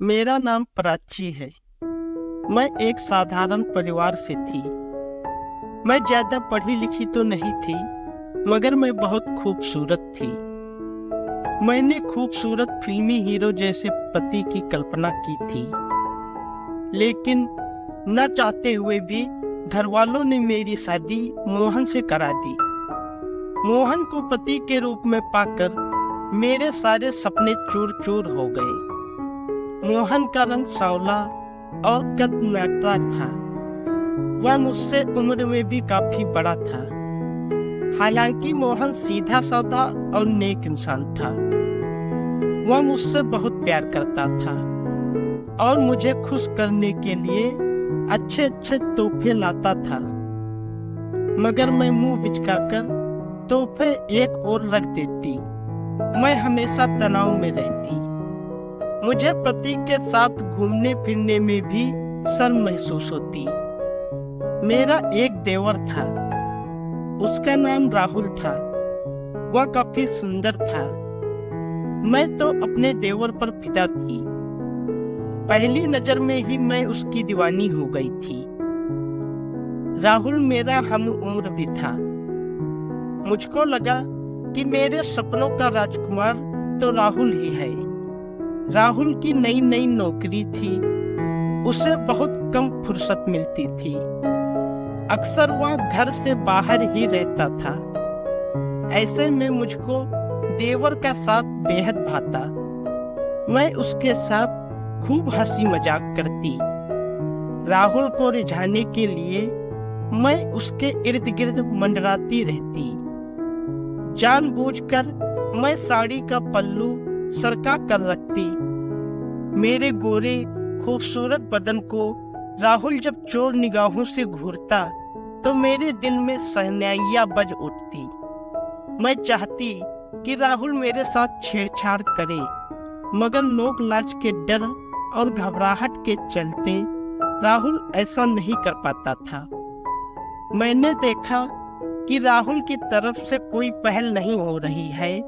मेरा नाम प्राची है। मैं एक साधारण परिवार से थी। मैं ज्यादा पढ़ी लिखी तो नहीं थी, मगर मैं बहुत खूबसूरत थी। मैंने खूबसूरत फिल्मी हीरो जैसे पति की कल्पना की थी, लेकिन न चाहते हुए भी घर वालों ने मेरी शादी मोहन से करा दी। मोहन को पति के रूप में पाकर मेरे सारे सपने चूर चूर हो गए। मोहन का रंग सांवला और कद नाकदार था। वह मुझसे उम्र में भी काफी बड़ा था। हालांकि मोहन सीधा साधा और नेक इंसान था। वह मुझसे बहुत प्यार करता था और मुझे खुश करने के लिए अच्छे अच्छे तोहफे लाता था, मगर मैं मुंह बिचकाकर तोहफे एक ओर रख देती। मैं हमेशा तनाव में रहती। मुझे पति के साथ घूमने फिरने में भी शर्म महसूस होती। मेरा एक देवर था, उसका नाम राहुल था। वह काफी सुंदर था। मैं तो अपने देवर पर फिदा थी। पहली नजर में ही मैं उसकी दीवानी हो गई थी। राहुल मेरा हम उम्र भी था। मुझको लगा कि मेरे सपनों का राजकुमार तो राहुल ही है। राहुल की नई नई नौकरी थी, उसे बहुत कम फुर्सत मिलती थी। अक्सर वह घर से बाहर ही रहता था। ऐसे में मुझको देवर का साथ बेहद भाता। मैं उसके साथ खूब हंसी मजाक करती। राहुल को रिझाने के लिए मैं उसके इर्द गिर्द मंडराती रहती। जानबूझकर मैं साड़ी का पल्लू सरका कर रखती। मेरे गोरे खूबसूरत बदन को राहुल जब चोर निगाहों से घूरता तो मेरे दिल में शहनाइयां बज उठती। मैं चाहती कि राहुल मेरे साथ छेड़छाड़ करे, मगर लोग लाज के डर और घबराहट के चलते राहुल ऐसा नहीं कर पाता था। मैंने देखा कि राहुल की तरफ से कोई पहल नहीं हो रही है,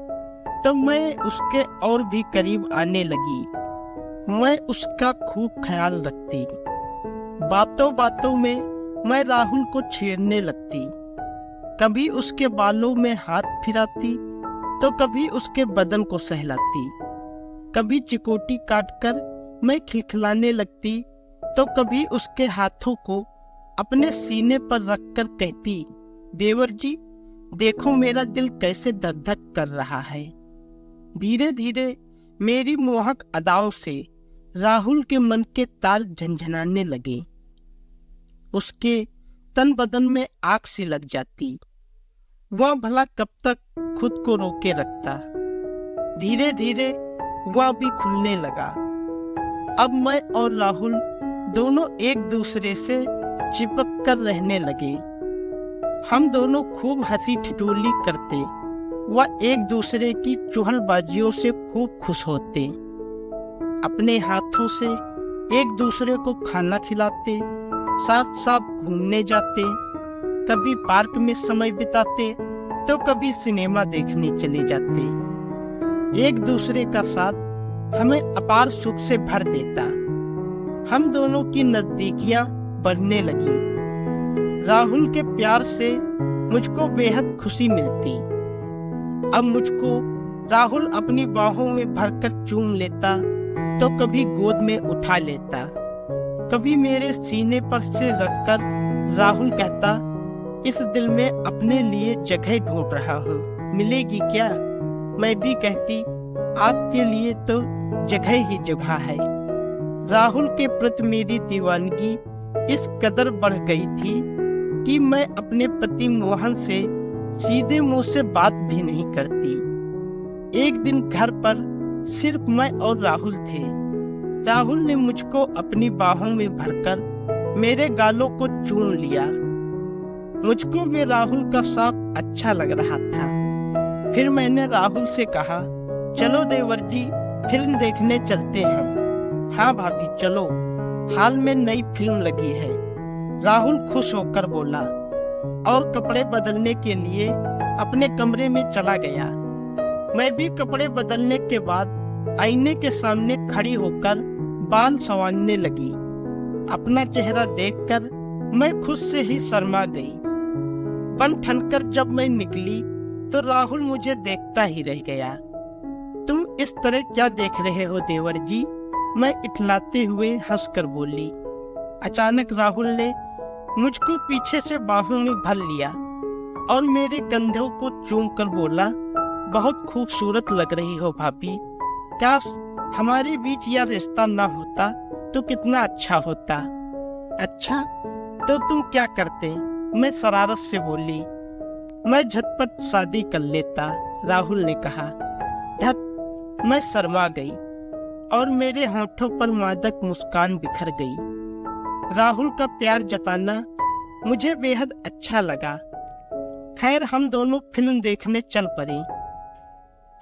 तो मैं उसके और भी करीब आने लगी। मैं उसका खूब ख्याल रखती। बातों बातों में मैं राहुल को छेड़ने लगती। कभी उसके बालों में हाथ फिराती तो कभी उसके बदन को सहलाती। कभी चिकोटी काटकर मैं खिलखिलाने लगती तो कभी उसके हाथों को अपने सीने पर रखकर कहती, देवर जी देखो मेरा दिल कैसे धक धक कर रहा है। धीरे धीरे मेरी मोहक अदाओं से राहुल के मन के तार झंझनाने लगे। उसके तन बदन में आग सी लग जाती। वह भला कब तक खुद को रोके रखता। धीरे धीरे वह भी खुलने लगा। अब मैं और राहुल दोनों एक दूसरे से चिपक कर रहने लगे। हम दोनों खूब हंसी ठिठोली करते। वह एक दूसरे की चुहलबाजियों से खूब खुश होते। अपने हाथों से एक दूसरे को खाना खिलाते, साथ साथ घूमने जाते, कभी पार्क में समय बिताते तो कभी सिनेमा देखने चले जाते। एक दूसरे का साथ हमें अपार सुख से भर देता। हम दोनों की नजदीकियां बढ़ने लगी। राहुल के प्यार से मुझको बेहद खुशी मिलती। अब मुझको राहुल अपनी बाहों में भरकर चूम लेता तो कभी गोद में उठा लेता। कभी मेरे सीने पर सिर रखकर राहुल कहता, इस दिल में अपने लिए जगह ढूंढ रहा हूँ, मिलेगी क्या? मैं भी कहती, आपके लिए तो जगह ही जगह है। राहुल के प्रति मेरी दीवानगी इस कदर बढ़ गई थी कि मैं अपने पति मोहन से सीधे मुंह से बात भी नहीं करती। एक दिन घर पर सिर्फ मैं और राहुल थे। राहुल ने मुझको अपनी बाहों में भरकर मेरे गालों को चूम लिया। मुझको भी राहुल का साथ अच्छा लग रहा था। फिर मैंने राहुल से कहा, चलो देवर जी फिल्म देखने चलते हैं। हाँ भाभी चलो, हाल में नई फिल्म लगी है। राहुल खुश होकर बोला और कपड़े बदलने के लिए अपने कमरे में चला गया। मैं भी कपड़े बदलने के बाद आईने के सामने खड़ी होकर बाल संवारने लगी। अपना चेहरा देखकर मैं खुद से ही शर्मा गई। बन ठनकर जब मैं निकली तो राहुल मुझे देखता ही रह गया। तुम इस तरह क्या देख रहे हो देवर जी? मैं इठलाते हुए हंसकर बोली। अचानक राहुल ने मुझको पीछे से बाहों में भर लिया और मेरे कंधों को चूम कर बोला, बहुत खूबसूरत लग रही हो भाभी। काश हमारे बीच यह रिश्ता ना होता तो कितना अच्छा होता। अच्छा तो तुम क्या करते? मैं शरारत से बोली। मैं झटपट शादी कर लेता, राहुल ने कहा। धत, मैं शर्मा गई और मेरे होठों पर मादक मुस्कान बिखर गई। राहुल का प्यार जताना मुझे बेहद अच्छा लगा। खैर हम दोनों फिल्म देखने चल पड़े।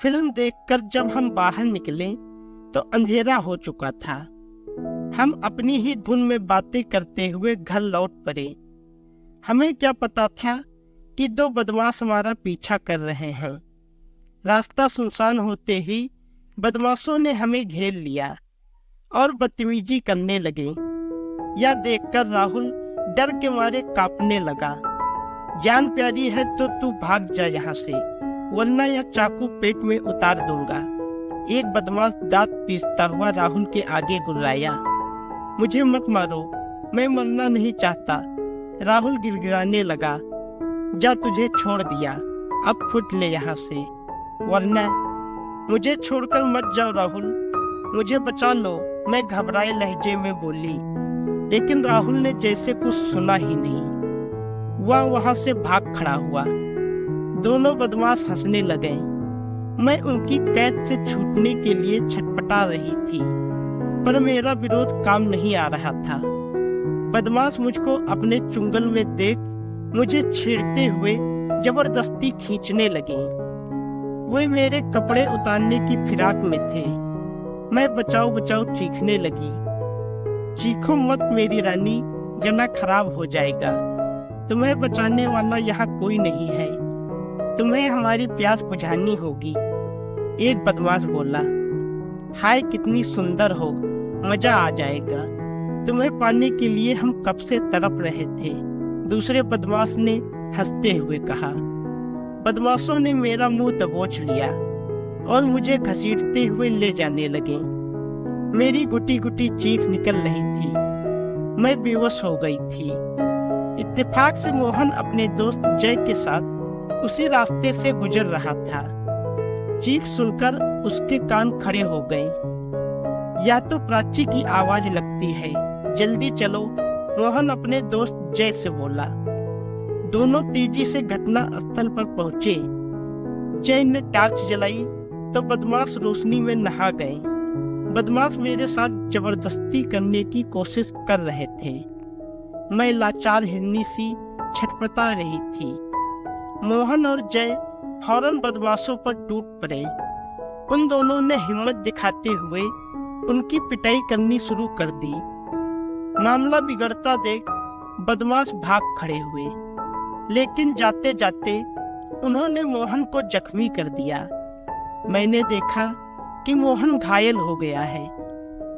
फिल्म देखकर जब हम बाहर निकले तो अंधेरा हो चुका था। हम अपनी ही धुन में बातें करते हुए घर लौट पड़े। हमें क्या पता था कि दो बदमाश हमारा पीछा कर रहे हैं। रास्ता सुनसान होते ही बदमाशों ने हमें घेर लिया और बदतमीजी करने लगे। यह देखकर राहुल डर के मारे कांपने लगा। जान प्यारी है तो तू भाग जा यहाँ से, वरना यह चाकू पेट में उतार दूंगा। एक बदमाश दांत पीसता हुआ राहुल के आगे गुर्राया। मुझे मत मारो, मैं मरना नहीं चाहता। राहुल गिड़गिड़ाने लगा। जा, तुझे छोड़ दिया, अब फुट ले यहाँ से, वरना। मुझे छोड़कर मत जाओ राहुल, मुझे बचा लो, मैं घबराए लहजे में बोली। लेकिन राहुल ने जैसे कुछ सुना ही नहीं। वह वहां से भाग खड़ा हुआ। दोनों बदमाश हंसने लगे। मैं उनकी कैद से छूटने के लिए छटपटा रही थी, पर मेरा विरोध काम नहीं आ रहा था। बदमाश मुझको अपने चुंगल में देख मुझे छेड़ते हुए जबरदस्ती खींचने लगे। वे मेरे कपड़े उतारने की फिराक में थे। मैं बचाओ बचाओ चीखने लगी। चीखो मत मेरी रानी, गला खराब हो जाएगा। तुम्हें बचाने वाला यहाँ कोई नहीं है, तुम्हें हमारी प्यास बुझानी होगी। एक बदमाश बोला। हाय कितनी सुंदर हो, मजा आ जाएगा। तुम्हें पाने के लिए हम कब से तड़प रहे थे, दूसरे बदमाश ने हंसते हुए कहा। बदमाशों ने मेरा मुंह दबोच लिया और मुझे घसीटते हुए ले जाने लगे। मेरी गुटी गुटी चीख निकल रही थी। मैं बेहोश हो गई थी। इत्तेफाक से मोहन अपने दोस्त जय के साथ उसी रास्ते से गुजर रहा था। चीख सुनकर उसके कान खड़े हो गए। या तो प्राची की आवाज लगती है, जल्दी चलो, मोहन अपने दोस्त जय से बोला। दोनों तेजी से घटना स्थल पर पहुंचे। जय ने टॉर्च जलाई तो बदमाश रोशनी में नहा गए। बदमाश मेरे साथ जबरदस्ती करने की कोशिश कर रहे थे। मैं लाचार हिरनी सी छटपटा रही थी। मोहन और जय फौरन बदमाशों पर टूट पड़े। उन दोनों ने हिम्मत दिखाते हुए उनकी पिटाई करनी शुरू कर दी। मामला बिगड़ता देख बदमाश भाग खड़े हुए, लेकिन जाते जाते उन्होंने मोहन को जख्मी कर दिया। मैंने देखा कि मोहन घायल हो गया है।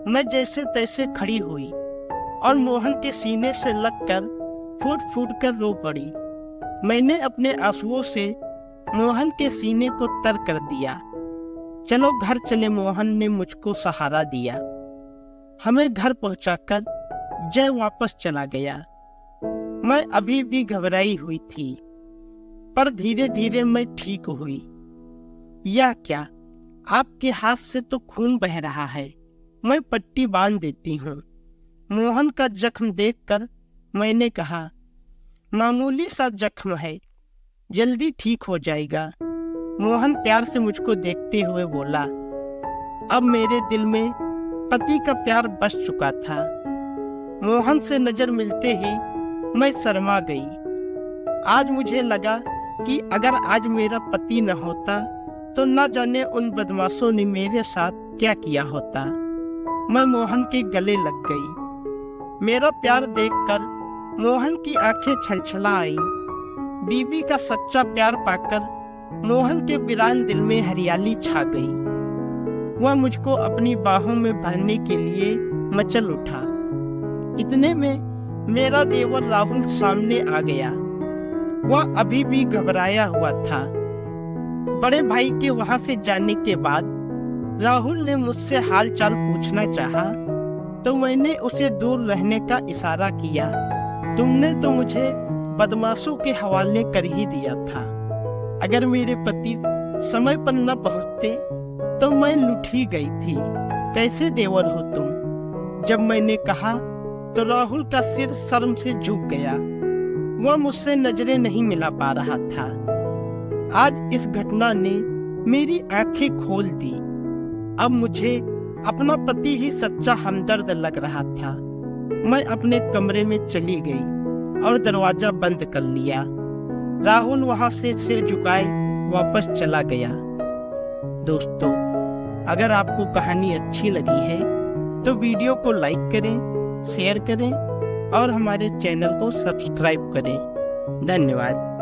मैं जैसे तैसे खड़ी हुई और मोहन के सीने से लगकर फूट फूट कर रो पड़ी। मैंने अपने आंसुओं से मोहन के सीने को तर कर दिया। चलो घर चले, मोहन ने मुझको सहारा दिया। हमें घर पहुंचाकर जय वापस चला गया। मैं अभी भी घबराई हुई थी, पर धीरे धीरे मैं ठीक हुई। यह क्या, आपके हाथ से तो खून बह रहा है। मैं पट्टी बांध देती हूँ। मोहन का जख्म देखकर मैंने कहा, मामूली सा जख्म है, जल्दी ठीक हो जाएगा। मोहन प्यार से मुझको देखते हुए बोला। अब मेरे दिल में पति का प्यार बस चुका था। मोहन से नजर मिलते ही मैं शर्मा गई। आज मुझे लगा कि अगर आज मेरा पति न होता तो न जाने उन बदमाशों ने मेरे साथ क्या किया होता। मैं मोहन के गले लग गई। मेरा प्यार देखकर मोहन की आंखें छलछला आईं। बीबी का सच्चा प्यार पाकर मोहन के वीरान दिल में हरियाली छा गई। वह मुझको अपनी बाहों में भरने के लिए मचल उठा। इतने में मेरा देवर राहुल सामने आ गया। वह अभी भी घबराया हुआ था। बड़े भाई के वहां से जाने के बाद राहुल ने मुझसे हालचाल पूछना चाहा, तो मैंने उसे दूर रहने का इशारा किया। तुमने तो मुझे बदमाशों के हवाले कर ही दिया था। अगर मेरे पति समय पर न पहुंचते तो मैं लुट ही गई थी। कैसे देवर हो तुम? जब मैंने कहा तो राहुल का सिर शर्म से झुक गया। वह मुझसे नजरें नहीं मिला पा रहा था। आज इस घटना ने मेरी आंखें खोल दी। अब मुझे अपना पति ही सच्चा हमदर्द लग रहा था। मैं अपने कमरे में चली गई और दरवाजा बंद कर लिया। राहुल वहां से सिर झुकाए वापस चला गया। दोस्तों, अगर आपको कहानी अच्छी लगी है तो वीडियो को लाइक करें, शेयर करें और हमारे चैनल को सब्सक्राइब करें। धन्यवाद।